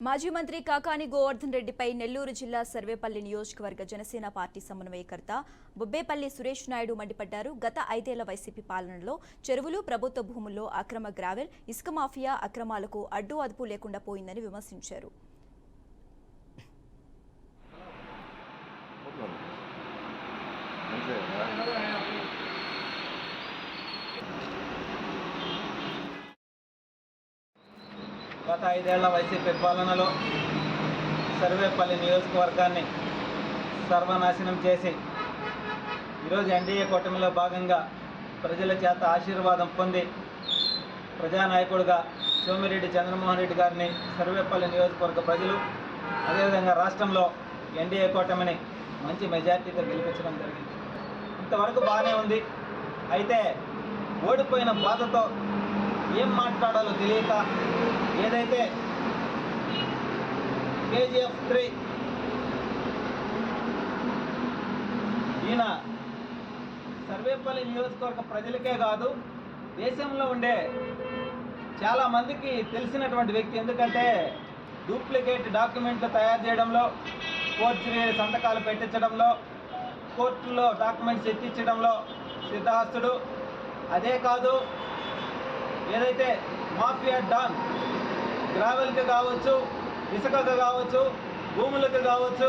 మాజీ మంత్రి కాకాని గోవర్ధన్ రెడ్డిపై నెల్లూరు జిల్లా సర్వేపల్లి నియోజకవర్గ జనసేన పార్టీ సమన్వయకర్త బొబ్బేపల్లి సురేష్ నాయుడు మండిపడ్డారు. గత 5 ఏళ్ల వైసీపీ పాలనలో చెరువులు, ప్రభుత్వ భూముల్లో అక్రమ గ్రావెల్, ఇసుక మాఫియా అక్రమాలకు అడ్డు అదుపు లేకుండా పోయిందని విమర్శించారు. గత 5 ఏళ్ల వైసీపీ పాలనలో సర్వేపల్లి నియోజకవర్గాన్ని సర్వనాశనం చేసి ఈరోజు ఎన్డీఏ కూటమిలో భాగంగా ప్రజల చేత ఆశీర్వాదం పొంది ప్రజానాయకుడిగా సోమిరెడ్డి చంద్రమోహన్ రెడ్డి గారిని సర్వేపల్లి నియోజకవర్గ ప్రజలు అదేవిధంగా రాష్ట్రంలో ఎన్డీఏ కూటమిని మంచి మెజార్టీతో గెలిపించడం జరిగింది. ఇంతవరకు బాగానే ఉంది. అయితే ఓడిపోయిన బాధతో ఏం మాట్లాడాలో తెలియక ఏదైతే KGF 3 ఈయన సర్వేపల్లి నియోజకవర్గ ప్రజలకే కాదు దేశంలో ఉండే చాలామందికి తెలిసినటువంటి వ్యక్తి. ఎందుకంటే డూప్లికేట్ డాక్యుమెంట్లు తయారు చేయడంలో, కోర్టు సంతకాలు పెట్టించడంలో, కోర్టులో డాక్యుమెంట్స్ ఎత్తించడంలో సిద్ధహస్తుడు. అదే కాదు, ఏదైతే మాఫియా డాన్ గ్రావెల్కి కావచ్చు, ఇసుకకు కావచ్చు, భూములకు కావచ్చు,